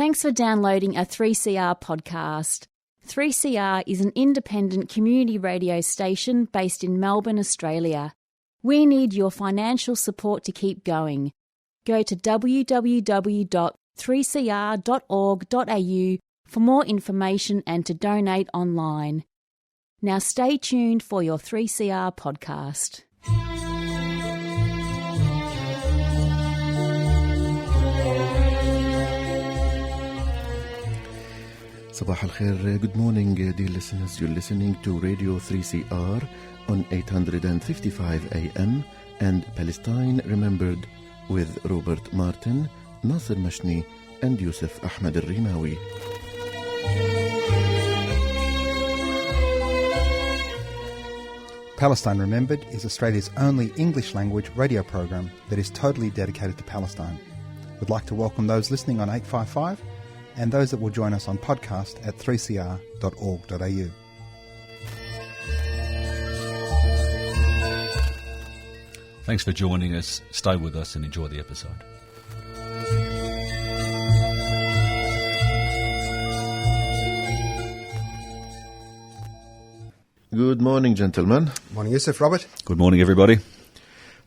Thanks for downloading a 3CR podcast. 3CR is an independent community radio station based in Melbourne, Australia. We need your financial support to keep going. Go to www.3cr.org.au for more information and to donate online. Now stay tuned for your 3CR podcast. Sabah al-Khair, good morning dear listeners. You're listening to Radio 3CR on 855 AM and Palestine Remembered with Robert Martin, Nasser Mashni and Yusuf Ahmed al-Rimawi. Palestine Remembered is Australia's only English-language radio program that is totally dedicated to Palestine. We'd like to welcome those listening on 855 and those that will join us on podcast at 3cr.org.au. Thanks for joining us. Stay with us and enjoy the episode. Good morning, gentlemen. Morning, Yusuf. Robert. Good morning, everybody.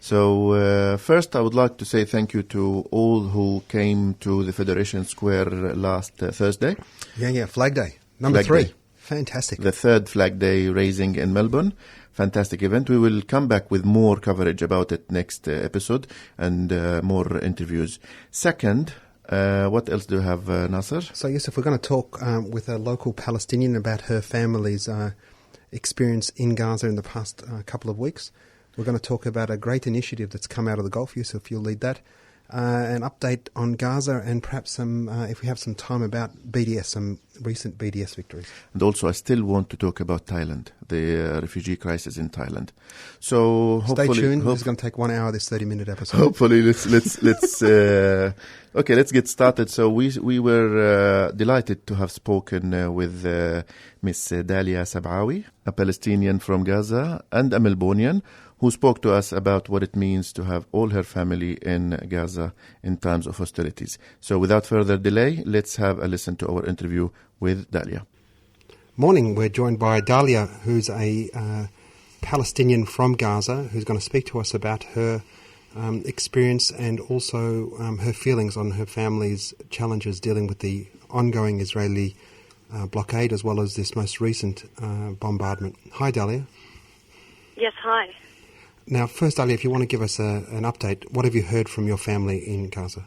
So first I would like to say thank you to all who came to the Federation Square last Thursday. Yeah, Flag Day. Number Flag 3. Day. Fantastic. The third Flag Day raising in Melbourne. Fantastic event. We will come back with more coverage about it next episode and more interviews. Second, what else do you have, Nasser? So, Yusuf, we're going to talk with a local Palestinian about her family's experience in Gaza in the past couple of weeks. We're going to talk about a great initiative that's come out of the Gulf. Yusuf, you'll lead that. An update on Gaza and perhaps some, if we have some time, about BDS, some recent BDS victories. And also I still want to talk about Thailand, the refugee crisis in Thailand. So stay tuned. This is going to take 1 hour, this 30-minute episode. Hopefully, let's okay, let's get started. So we were delighted to have spoken with Miss Dalia Sabawi, a Palestinian from Gaza and a Melbourneian, who spoke to us about what it means to have all her family in Gaza in times of hostilities. So without further delay, let's have a listen to our interview with Dalia. Morning, we're joined by Dalia, who's a Palestinian from Gaza, who's going to speak to us about her experience and also her feelings on her family's challenges dealing with the ongoing Israeli blockade as well as this most recent bombardment. Hi, Dalia. Yes, hi. Now, first, Ali, if you want to give us an update, what have you heard from your family in Gaza?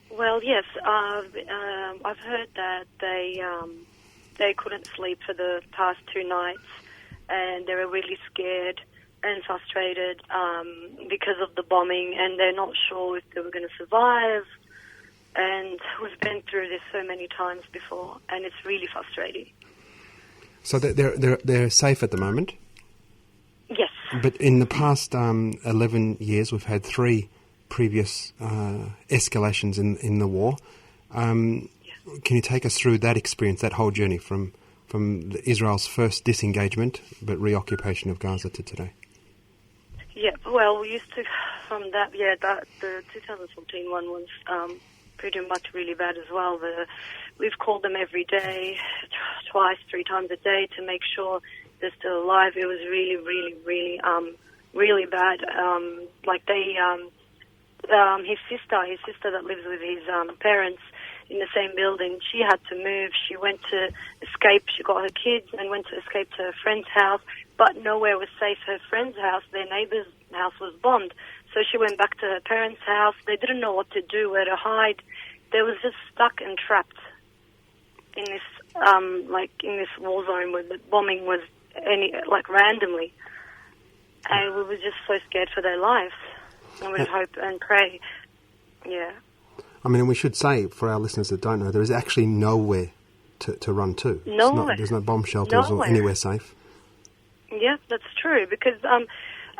Well, yes, I've heard that they couldn't sleep for the past 2 nights, and they were really scared and frustrated because of the bombing, and they're not sure if they were going to survive. And we've been through this so many times before, and it's really frustrating. So they're safe at the moment? Yes. But in the past 11 years, we've had 3 previous escalations in the war. Can you take us through that experience, that whole journey from Israel's first disengagement but reoccupation of Gaza to today? Yeah, well, we used to, from that, the 2014 one was pretty much really bad as well. We've called them every day, twice, 3 times a day to make sure they're still alive. It was really, really, really, really bad. His sister that lives with his parents in the same building, she had to move. She went to escape. She got her kids and went to escape to her friend's house, but nowhere was safe. Her friend's house, their neighbor's house, was bombed. So she went back to her parents' house. They didn't know what to do, where to hide. They was just stuck and trapped in this, in this war zone where the bombing was randomly. And we were just so scared for their lives. And we'd hope and pray. Yeah. I mean, and we should say, for our listeners that don't know, there is actually nowhere to run to. Nowhere. There's no bomb shelters or anywhere safe. Yeah, that's true. Because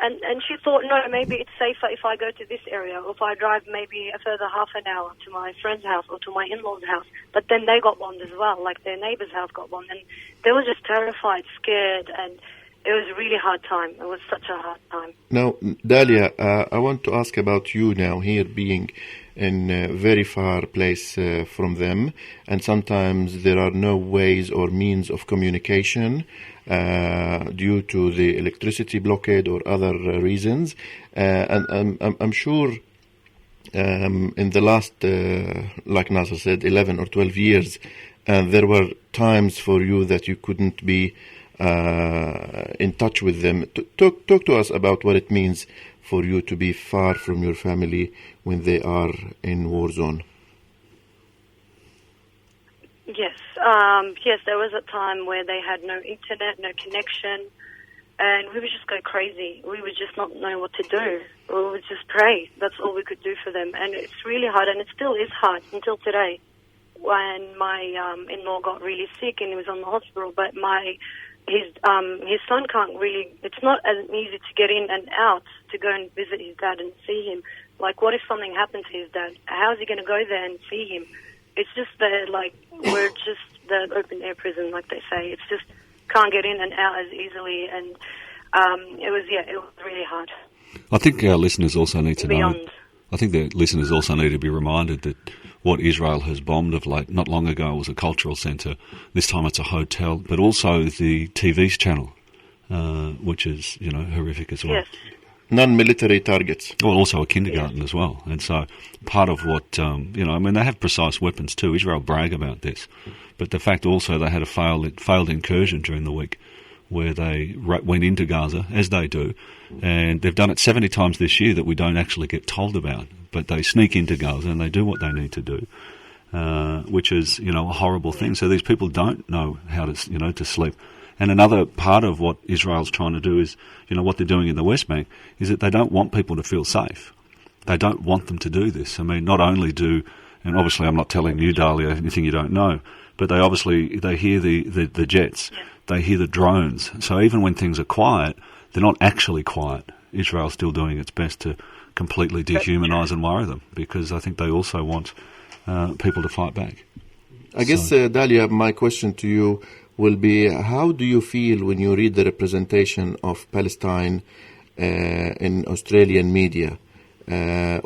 and she thought, no, maybe it's safer if I go to this area, or if I drive maybe a further half an hour to my friend's house or to my in-laws' house. But then they got bombed as well, like their neighbour's house got bombed, and they were just terrified, scared, and it was a really hard time. It was such a hard time. Now, Dalia, I want to ask about you now here being in a very far place from them, and sometimes there are no ways or means of communication due to the electricity blockade or other reasons. And I'm sure in the last, like Nasser said, 11 or 12 years, there were times for you that you couldn't be in touch with them. Talk to us about what it means for you to be far from your family when they are in war zone. Yes, yes, there was a time where they had no internet, no connection, and we would just go crazy. We would just not know what to do. We would just pray. That's all we could do for them, and it's really hard, and it still is hard until today. When my in-law got really sick and he was on the hospital, but his son can't really. It's not as easy to get in and out to go and visit his dad and see him. Like, what if something happened to his dad? How is he going to go there and see him? It's just we're just the open air prison, like they say. It's just can't get in and out as easily, and it was really hard. I think our listeners also need to Beyond. know. I think the listeners also need to be reminded that what Israel has bombed of late, not long ago, was a cultural centre. This time it's a hotel, but also the TV's channel, which is horrific as well. Yes. Non-military targets. Well, also a kindergarten as well. And so part of what, they have precise weapons too. Israel brag about this. But the fact also they had a failed incursion during the week where they went into Gaza, as they do, and they've done it 70 times this year that we don't actually get told about. But they sneak into Gaza and they do what they need to do, which is, a horrible thing. So these people don't know how to, to sleep. And another part of what Israel's trying to do is, what they're doing in the West Bank, is that they don't want people to feel safe. They don't want them to do this. I mean, not only and obviously I'm not telling you, Dahlia, anything you don't know, but they hear the jets, they hear the drones. So even when things are quiet, they're not actually quiet. Israel's still doing its best to completely dehumanise and worry them, because I think they also want people to fight back. I guess, Dahlia, my question to you will be, how do you feel when you read the representation of Palestine in Australian media?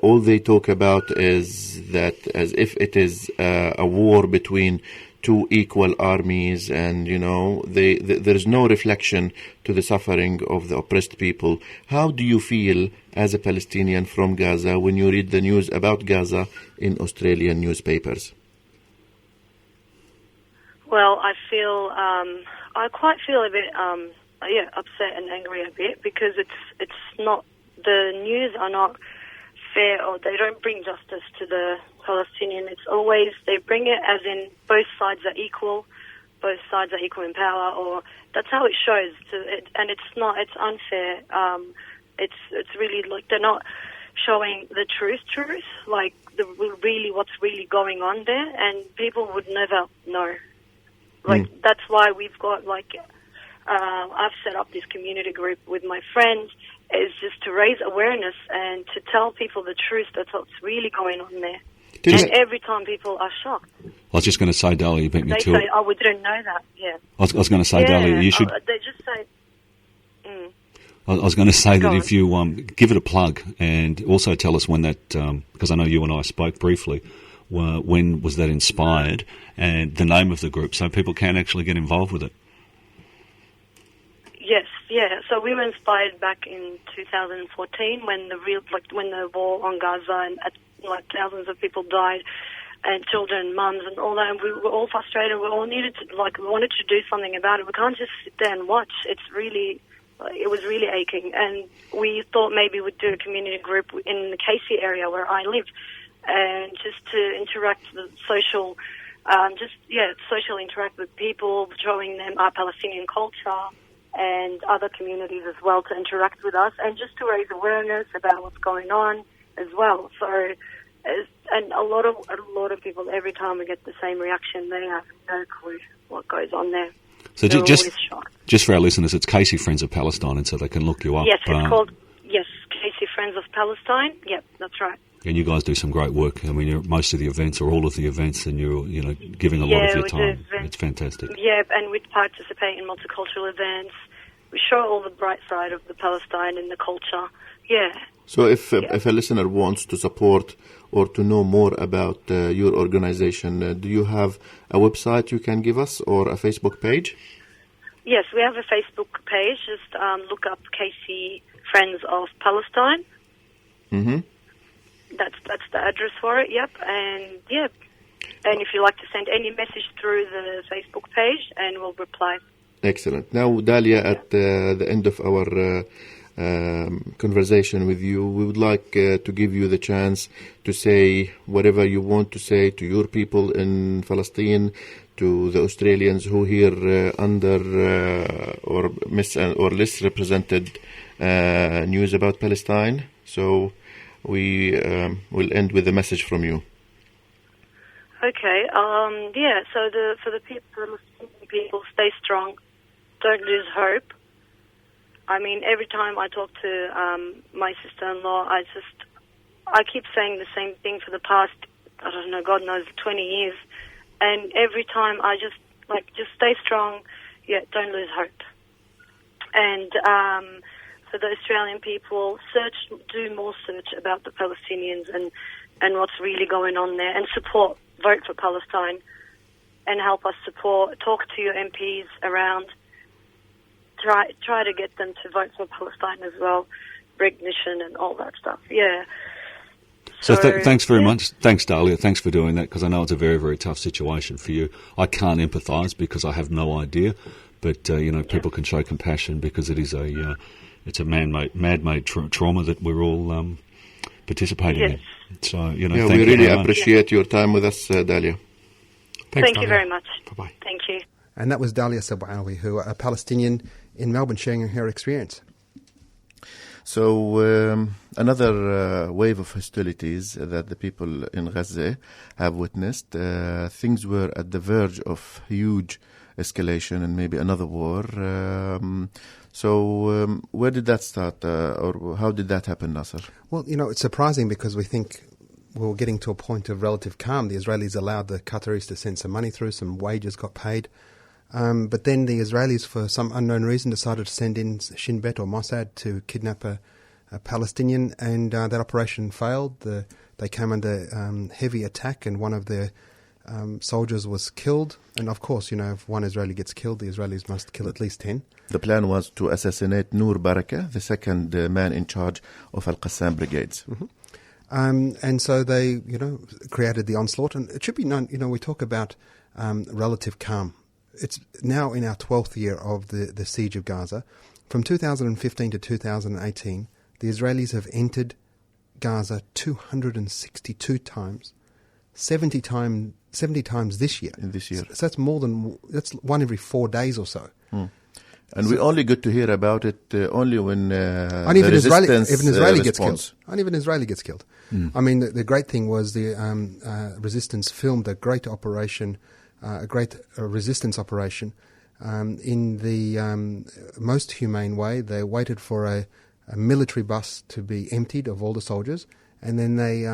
All they talk about is that as if it is a war between two equal armies, and there's no reflection to the suffering of the oppressed people. How do you feel as a Palestinian from Gaza when you read the news about Gaza in Australian newspapers? Well, I quite feel a bit, upset and angry a bit, because it's not, the news are not fair, or they don't bring justice to the Palestinian. It's always, they bring it as in both sides are equal in power, or that's how it shows. And it's not, it's unfair. It's really like they're not showing the truth, like what's really going on there, and people would never know. That's why we've got, I've set up this community group with my friends, is just to raise awareness and to tell people the truth. That's what's really going on there. And every time people are shocked. I was just going to say, Dahlia, you beat me to it. They say, oh, we didn't know that, yeah. I was going to say, Dahlia, you should... They just say... I was going to say that if you give it a plug, and also tell us when that, because I know you and I spoke briefly, when was that inspired, and the name of the group, so people can actually get involved with it. Yes, yeah. So we were inspired back in 2014 when the war on Gaza and thousands of people died, and children, mums, and all that. And we were all frustrated. We all wanted to do something about it. We can't just sit there and watch. It was really aching, and we thought maybe we'd do a community group in the Casey area where I live, and just to interact with social interact with people, showing them our Palestinian culture and other communities as well to interact with us, and just to raise awareness about what's going on as well. So, and a lot of people, every time we get the same reaction, they have no clue what goes on there. So just for our listeners, it's Casey Friends of Palestine, and so they can look you up. Yes, it's called Casey Friends of Palestine. Yep, that's right. And you guys do some great work. I mean, you're at most of the events or all of the events, and you're giving a lot of your time. It's fantastic. Yeah, and we participate in multicultural events. We show all the bright side of the Palestine and the culture. Yeah. So if a listener wants to support or to know more about your organization, do you have a website you can give us or a Facebook page? Yes, we have a Facebook page. Just look up KC Friends of Palestine. Mm-hmm. That's the address for it. Yep, and and if you like to send any message through the Facebook page, and we'll reply. Excellent. Now, Dalia, at the end of our conversation with you, we would like to give you the chance to say whatever you want to say to your people in Palestine, to the Australians who hear under or less represented news about Palestine. So we will end with a message from you. Okay. So for the people, stay strong. Don't lose hope. I mean, every time I talk to my sister-in-law, I keep saying the same thing for the past, I don't know, God knows, 20 years. And every time I just stay strong. Yeah, don't lose hope. And for the Australian people, do more search about the Palestinians and what's really going on there, and vote for Palestine, and help us talk to your MPs around. Try to get them to vote for Palestine as well, recognition and all that stuff. Yeah. So thanks very much. Thanks, Dalia. Thanks for doing that, because I know it's a very, very tough situation for you. I can't empathise because I have no idea, but people can show compassion because it is it's a man-made trauma that we're all participating in. So we really appreciate your time with us, Dalia. Thanks, Thank you very much. Bye-bye. Thank you. And that was Dalia Sab'awi, who a Palestinian in Melbourne, sharing her experience. So another wave of hostilities that the people in Gaza have witnessed. Things were at the verge of huge escalation and maybe another war. So where did that start, or how did that happen, Nasser? Well, it's surprising because we think we were getting to a point of relative calm. The Israelis allowed the Qataris to send some money through, some wages got paid. But then the Israelis, for some unknown reason, decided to send in Shin Bet or Mossad to kidnap a Palestinian, and that operation failed. They came under heavy attack, and one of their soldiers was killed. And of course, if one Israeli gets killed, the Israelis must kill at least 10. The plan was to assassinate Noor Baraka, the second man in charge of Al-Qassam brigades. Mm-hmm. And so they, created the onslaught. And it should be known, we talk about relative calm. It's now in our 12th year of the siege of Gaza. From 2015 to 2018, the Israelis have entered Gaza 262 times, 70 times this year. In this year. So that's one every 4 days or so. And we only get to hear about it only when only if an Israeli gets killed. Only if an Israeli gets killed. Mm. I mean, the great thing was the resistance filmed a great operation, a great resistance operation in the most humane way. They waited for a military bus to be emptied of all the soldiers, and then they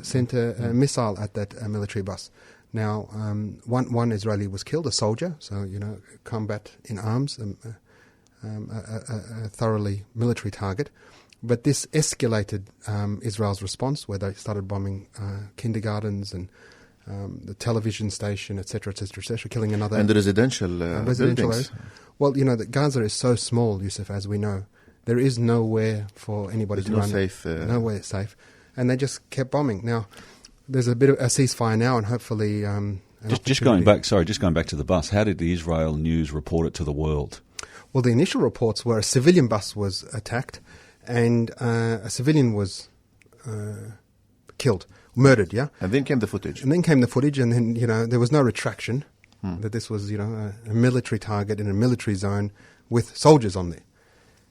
sent a missile at that military bus. Now, one Israeli was killed, a soldier, so, combat in arms, a thoroughly military target. But this escalated Israel's response, where they started bombing kindergartens and the television station, etc., killing another... And the residential buildings. Well, Gaza is so small, Yusuf, as we know. There is nowhere for anybody to run. Nowhere safe. And they just kept bombing. Now, there's a bit of a ceasefire now, and hopefully... Just going back to the bus, how did the Israel news report it to the world? Well, the initial reports were a civilian bus was attacked, and a civilian was killed, murdered, yeah? And then came the footage. And then, there was no retraction, that this was, a military target in a military zone with soldiers on there.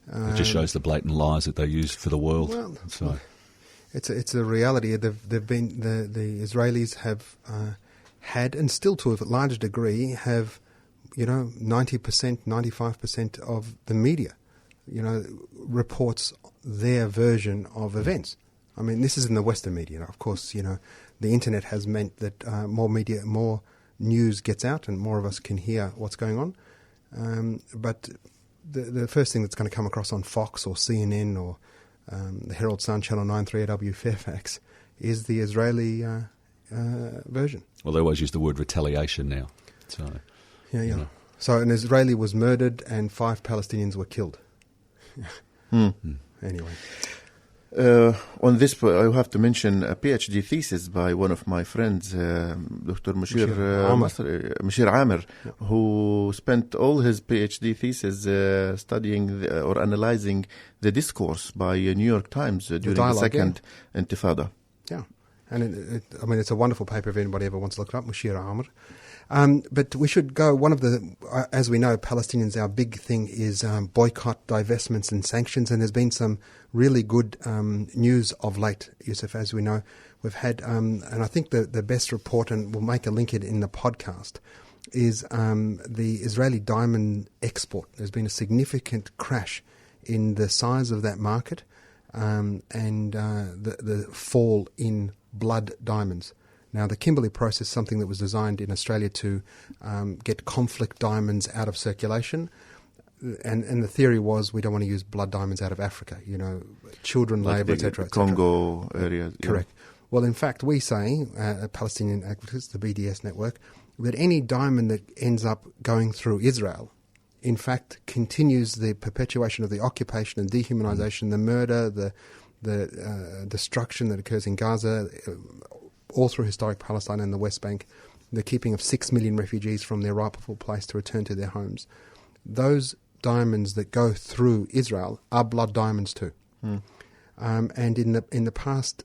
It just shows the blatant lies that they use for the world. Well, it's a reality. They've been the Israelis have had, and still to a large degree have, 90%, 95% of the media, reports their version of events. I mean, this is in the Western media. Of course, the internet has meant that more news gets out, and more of us can hear what's going on. But the first thing that's going to come across on Fox or CNN or the Herald Sun, Channel 9, 3AW, Fairfax, is the Israeli version. Well, they always use the word retaliation now. So, Yeah. you know. So an Israeli was murdered and 5 Palestinians were killed. Anyway. On this, I have to mention a PhD thesis by one of my friends, Dr. Mashir Amir, who spent all his PhD thesis studying or analyzing the discourse by New York Times during the Second Intifada. Yeah, and it's a wonderful paper if anybody ever wants to look it up, Mashir Amir. But we should go, as we know, Palestinians, our big thing is boycott, divestments and sanctions, and there's been some really good news of late, Yusuf, as we know. We've had, and I think the best report, and we'll make a link in the podcast, is the Israeli diamond export. There's been a significant crash in the size of that market and the fall in blood diamonds. Now, the Kimberley process is something that was designed in Australia to get conflict diamonds out of circulation. And the theory was we don't want to use blood diamonds out of Africa, children labour, etc. Congo area. Correct. Well, in fact, we say, Palestinian activists, the BDS network, that any diamond that ends up going through Israel, in fact, continues the perpetuation of the occupation and dehumanization, the murder, the destruction that occurs in Gaza, all through historic Palestine and the West Bank, the keeping of 6 million refugees from their rightful place to return to their homes. Those diamonds that go through Israel are blood diamonds too. And in the past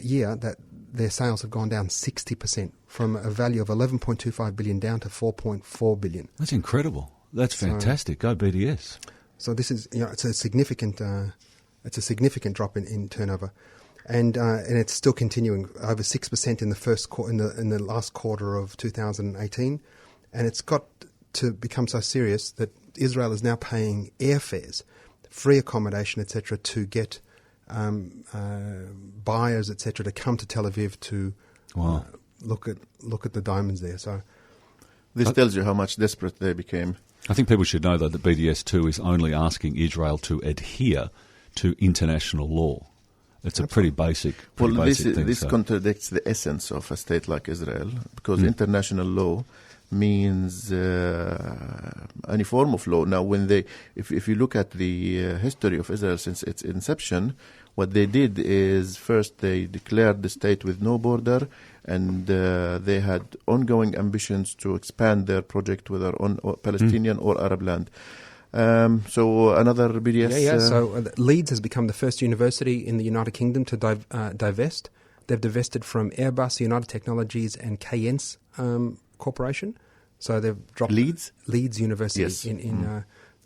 year, that their sales have gone down 60% from a value of 11.25 billion down to 4.4 billion. That's incredible. That's fantastic. Go BDS. So this is it's a significant drop in turnover. And it's still continuing, over 6% in the in the last quarter of 2018, and it's got to become so serious that Israel is now paying airfares, free accommodation, etc., to get buyers, etc., to come to Tel Aviv to look at the diamonds there. So this tells you how much desperate they became. I think people should know though that BDS 2 is only asking Israel to adhere to international law. It's a pretty basic thing. This contradicts the essence of a state like Israel, because international law means any form of law. Now, if you look at the history of Israel since its inception, what they did is first they declared the state with no border, and they had ongoing ambitions to expand their project whether on Palestinian or Arab land. So another BDS... So Leeds has become the first university in the United Kingdom to divest. They've divested from Airbus, United Technologies and Keyence Corporation. So they've dropped... Leeds University in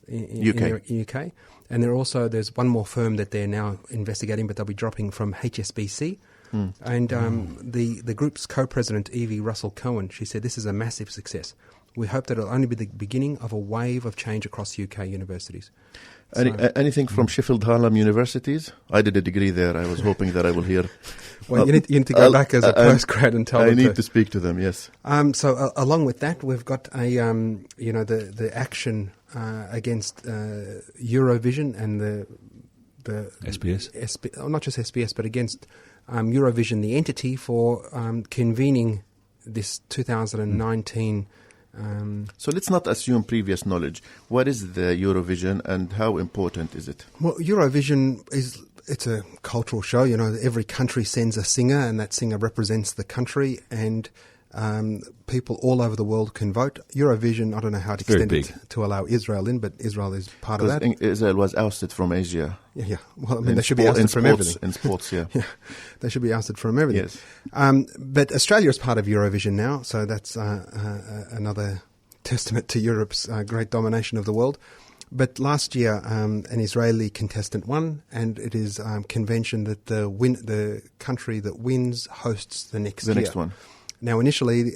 UK. And there's one more firm that they're now investigating, but they'll be dropping from HSBC. And the group's co-president, Evie Russell-Cohen, she said this is a massive success. We hope that it'll only be the beginning of a wave of change across UK universities. Anything from Sheffield Hallam universities? I did a degree there. I was hoping that I will hear. Well, you need to go back as a postgrad and tell them. I need to speak to them. Yes. So along with that, we've got the action against Eurovision and the SBS. Not just SBS, but against Eurovision, the entity for convening this 2019. So let's not assume previous knowledge. What is the Eurovision and how important is it? Well, Eurovision it's a cultural show. Every country sends a singer, and that singer represents the country, and people all over the world can vote. Eurovision, I don't know how to extend it to allow Israel in, but Israel is part of that. Israel was ousted from Asia. Yeah. Well, they should be ousted from everything. In sports, yeah. They should be ousted from everything. Yes. But Australia is part of Eurovision now, so that's another testament to Europe's great domination of the world. But last year, an Israeli contestant won, and it is convention that the country that wins hosts the next year. The next one. Now, initially,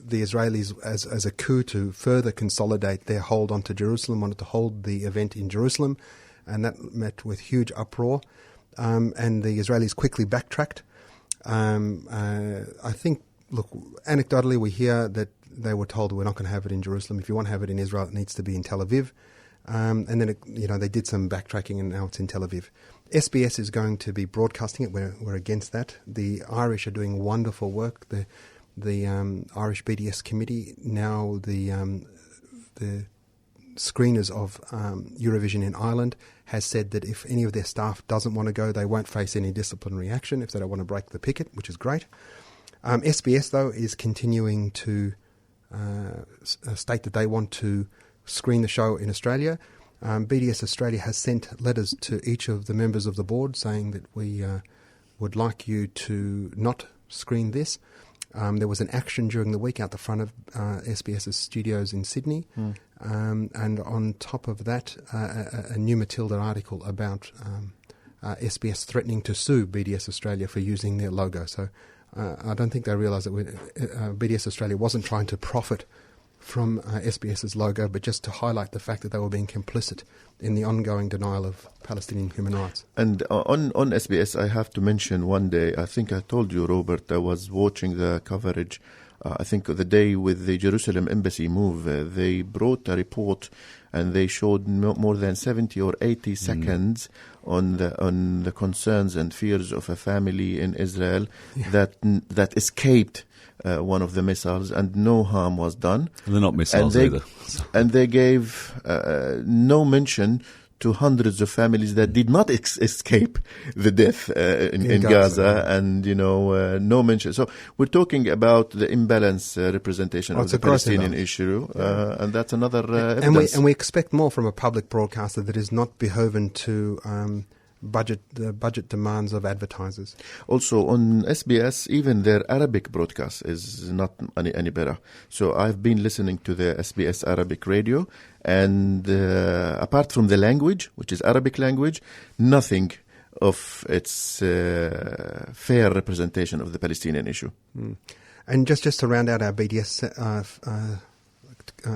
the Israelis, as a coup to further consolidate their hold onto Jerusalem, wanted to hold the event in Jerusalem, and that met with huge uproar. And the Israelis quickly backtracked. I think, look, anecdotally, we hear that they were told we're not going to have it in Jerusalem. If you want to have it in Israel, it needs to be in Tel Aviv. And then, they did some backtracking, and now it's in Tel Aviv. SBS is going to be broadcasting it. We're against that. The Irish are doing wonderful work. The Irish BDS committee, now the screeners of Eurovision in Ireland, has said that if any of their staff doesn't want to go, they won't face any disciplinary action if they don't want to break the picket, which is great. SBS, though, is continuing to state that they want to screen the show in Australia. BDS Australia has sent letters to each of the members of the board saying that we would like you to not screen this. There was an action during the week out the front of SBS's studios in Sydney. And on top of that, a new Matilda article about SBS threatening to sue BDS Australia for using their logo. So I don't think they realise that BDS Australia wasn't trying to profit from SBS's logo, but just to highlight the fact that they were being complicit in the ongoing denial of Palestinian human rights. And on SBS, I have to mention one day, I think I told you, Robert, I was watching the coverage, I think the day with the Jerusalem embassy move, they brought a report and they showed more than 70 or 80 seconds on the concerns and fears of a family in Israel that escaped one of the missiles, and no harm was done. And they're not missiles either. And they gave no mention to hundreds of families that did not escape the death in Gaza, and no mention. So we're talking about the imbalance representation of the Palestinian issue, and that's another evidence. And we expect more from a public broadcaster that is not beholden to the budget demands of advertisers. Also on SBS, even their Arabic broadcast is not any better. So I've been listening to the SBS Arabic radio, and apart from the language, which is Arabic language, nothing of its fair representation of the Palestinian issue. And just to round out our BDS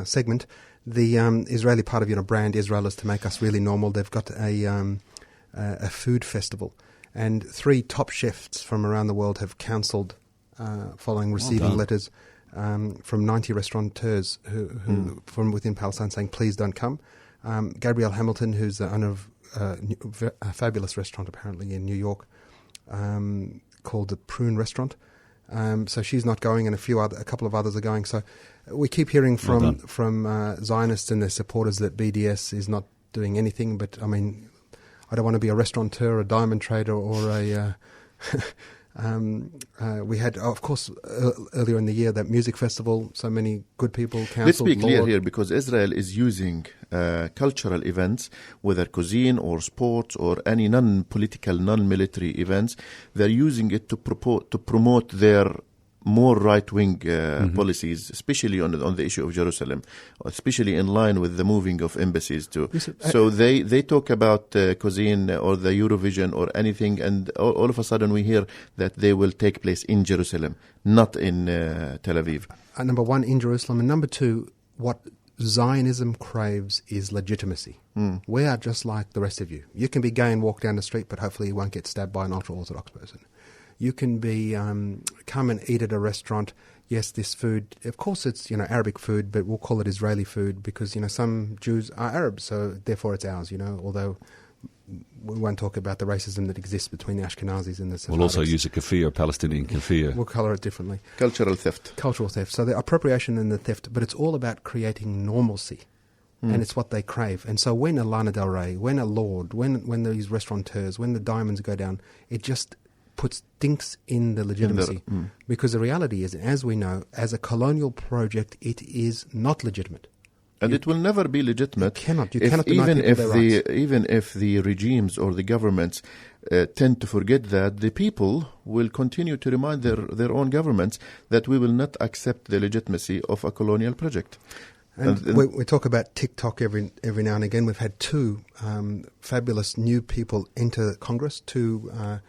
segment, the Israeli part of brand Israel is to make us really normal. They've got a food festival, and 3 top chefs from around the world have cancelled following receiving letters from 90 restaurateurs who from within Palestine saying please don't come. Gabrielle Hamilton, who's the owner of a fabulous restaurant apparently in New York called the Prune Restaurant, so she's not going, and a couple of others are going. So we keep hearing from Zionists and their supporters that BDS is not doing anything, but I mean, I don't want to be a restaurateur, a diamond trader, or a... we had, of course, earlier in the year, that music festival, so many good people cancelled. Let's be clear here, because Israel is using cultural events, whether cuisine or sports or any non-political, non-military events, they're using it to promote their more right-wing policies, especially on the issue of Jerusalem, especially in line with the moving of embassies too. So they talk about cuisine or the Eurovision or anything, and all of a sudden we hear that they will take place in Jerusalem, not in Tel Aviv. Number one, in Jerusalem, and number two, what Zionism craves is legitimacy. We are just like the rest of you. You can be gay and walk down the street, but hopefully you won't get stabbed by an ultra-Orthodox person. You can be come and eat at a restaurant. Yes, this food, of course, it's Arabic food, but we'll call it Israeli food because some Jews are Arabs, so therefore it's ours. Although we won't talk about the racism that exists between the Ashkenazis and the Sephardics. We'll also use a kefir, Palestinian kefir. We'll colour it differently. Cultural theft. So the appropriation and the theft, but it's all about creating normalcy. And it's what they crave. And so when a Lana Del Rey, when a Lord, when these restaurateurs, when the diamonds go down, it just puts dinks in the legitimacy. Because the reality is, as we know, as a colonial project, it is not legitimate. And it will never be legitimate. You cannot deny people their rights. Even if the regimes or the governments tend to forget that, the people will continue to remind their own governments that we will not accept the legitimacy of a colonial project. And we talk about TikTok every now and again. We've had 2 fabulous new people enter Congress, 2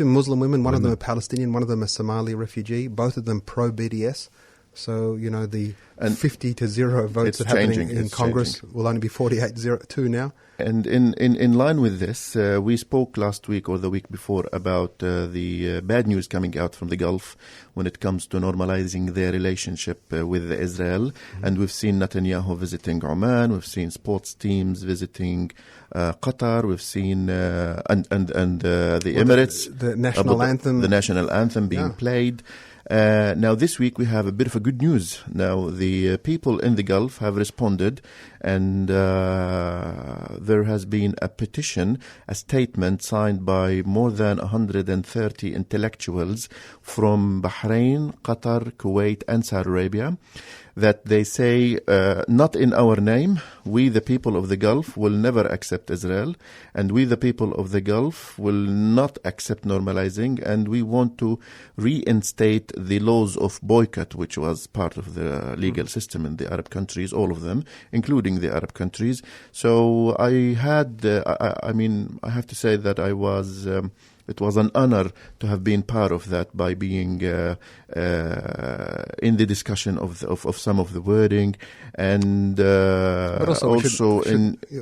Muslim women, one of them a Palestinian, one of them a Somali refugee, both of them pro-BDS. So, the 50-0 votes that are happening in Congress will only be 48-2 now. And in line with this, we spoke last week or the week before about the bad news coming out from the Gulf when it comes to normalizing their relationship with Israel. Mm-hmm. And we've seen Netanyahu visiting Oman. We've seen sports teams visiting Qatar. We've seen the Emirates. The national anthem. The national anthem being played. Now, this week we have a bit of a good news. Now, the people in the Gulf have responded, and there has been a petition, a statement signed by more than 130 intellectuals from Bahrain, Qatar, Kuwait, and Saudi Arabia, that they say, not in our name, we the people of the Gulf will never accept Israel, and we the people of the Gulf will not accept normalizing, and we want to reinstate the laws of boycott, which was part of the legal system in the Arab countries, all of them, including the Arab countries. So I had, I have to say that I was... it was an honor to have been part of that by being in the discussion of some of the wording, and but also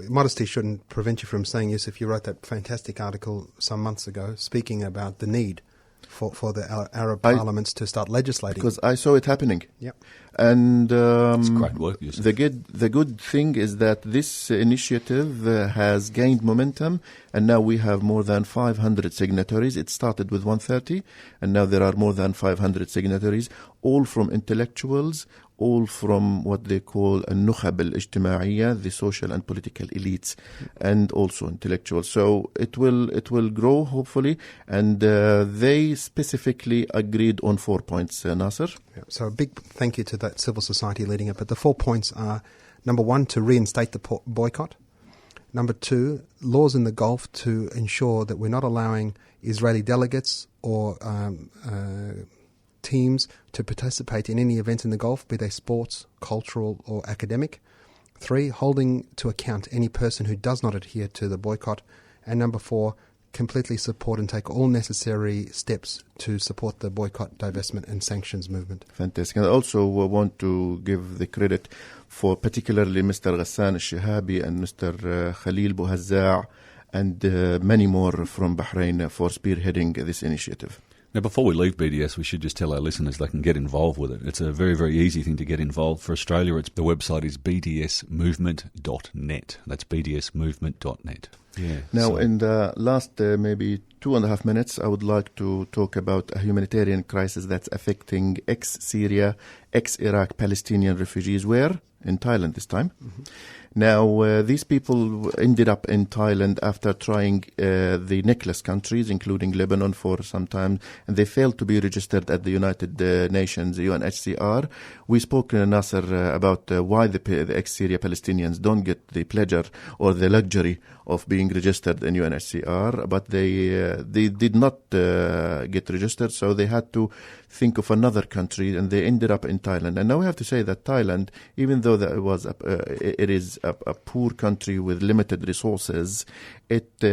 modesty shouldn't prevent you from saying, Yusuf, you wrote that fantastic article some months ago speaking about the need for the Arab parliaments to start legislating. Because I saw it happening. Yep. And it's great work, Yusuf. the good thing is that this initiative has gained momentum, and now we have more than 500 signatories. It started with 130, and now there are more than 500 signatories, all from intellectuals, all from what they call النخب الاجتماعية, the social and political elites, and also intellectuals. So it will grow, hopefully, and they specifically agreed on 4 points, Nasser. Yeah, so a big thank you to that civil society leading it. But the 4 points are, number one, to reinstate the boycott. Number two, laws in the Gulf to ensure that we're not allowing Israeli delegates or teams to participate in any event in the Gulf, be they sports, cultural or academic. 3, holding to account any person who does not adhere to the boycott. And number 4, completely support and take all necessary steps to support the boycott, divestment and sanctions movement. Fantastic. And I also want to give the credit for particularly Mr. Ghassan al-Shihabi and Mr. Khalil Bouhazza' and many more from Bahrain for spearheading this initiative. Now, before we leave BDS, we should just tell our listeners they can get involved with it. It's a very, very easy thing to get involved. For Australia, the website is bdsmovement.net. That's bdsmovement.net. Yeah. Now, in the last maybe 2.5 minutes, I would like to talk about a humanitarian crisis that's affecting ex-Syria, ex-Iraq Palestinian refugees. Where? In Thailand this time. Mm-hmm. Now, these people ended up in Thailand after trying the necklace countries, including Lebanon, for some time, and they failed to be registered at the United Nations, UNHCR. We spoke, Nasser, about why the ex-Syria Palestinians don't get the pleasure or the luxury of being registered in UNHCR, but they did not get registered, so they had to think of another country, and they ended up in Thailand. And now we have to say that Thailand, even though that it is a poor country with limited resources, it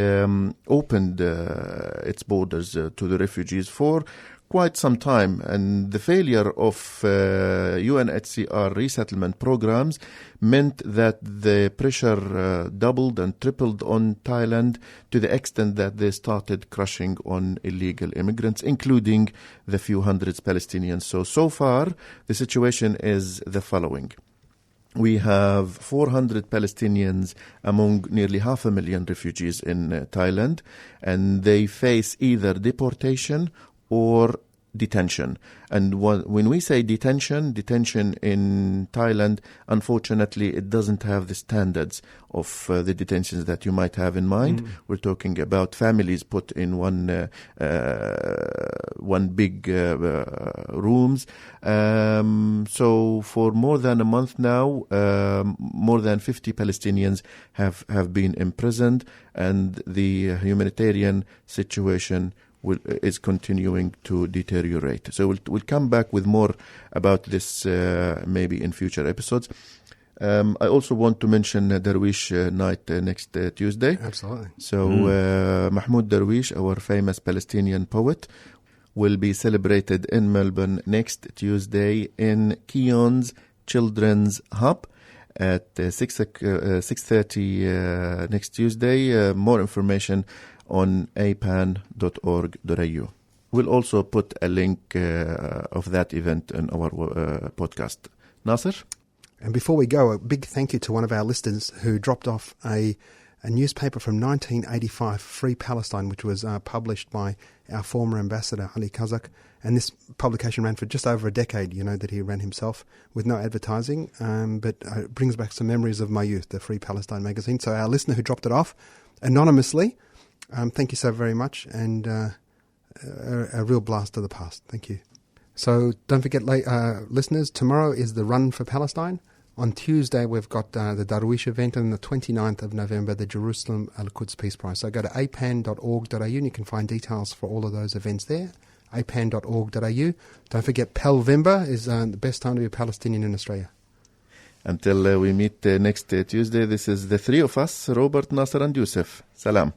opened its borders to the refugees for quite some time, and the failure of UNHCR resettlement programs meant that the pressure doubled and tripled on Thailand to the extent that they started crushing on illegal immigrants, including the few hundreds Palestinians. So far, the situation is the following. We have 400 Palestinians among nearly 500,000 refugees in Thailand, and they face either deportation or detention. And when we say detention in Thailand, unfortunately, it doesn't have the standards of the detentions that you might have in mind. We're talking about families put in one big rooms. So for more than a month now, more than 50 Palestinians have been imprisoned, and the humanitarian situation is continuing to deteriorate. So we'll come back with more about this maybe in future episodes. I also want to mention Darwish night next Tuesday. Absolutely. So Mahmoud Darwish, our famous Palestinian poet, will be celebrated in Melbourne next Tuesday in Keon's Children's Hub at 6:30 next Tuesday. More information on apan.org.au. We'll also put a link of that event in our podcast. Nasser? And before we go, a big thank you to one of our listeners who dropped off a newspaper from 1985, Free Palestine, which was published by our former ambassador, Ali Kazak. And this publication ran for just over a decade, that he ran himself with no advertising. But it brings back some memories of my youth, the Free Palestine magazine. So our listener who dropped it off anonymously, thank you so very much. And a real blast of the past. Thank you. So don't forget, listeners, tomorrow is the Run for Palestine. On Tuesday, we've got the Darwish event, and on the 29th of November, the Jerusalem Al-Quds Peace Prize. So go to apan.org.au and you can find details for all of those events there, apan.org.au. Don't forget, Palvember is the best time to be a Palestinian in Australia. Until we meet next Tuesday, this is the three of us, Robert, Nasser and Yusuf. Salam.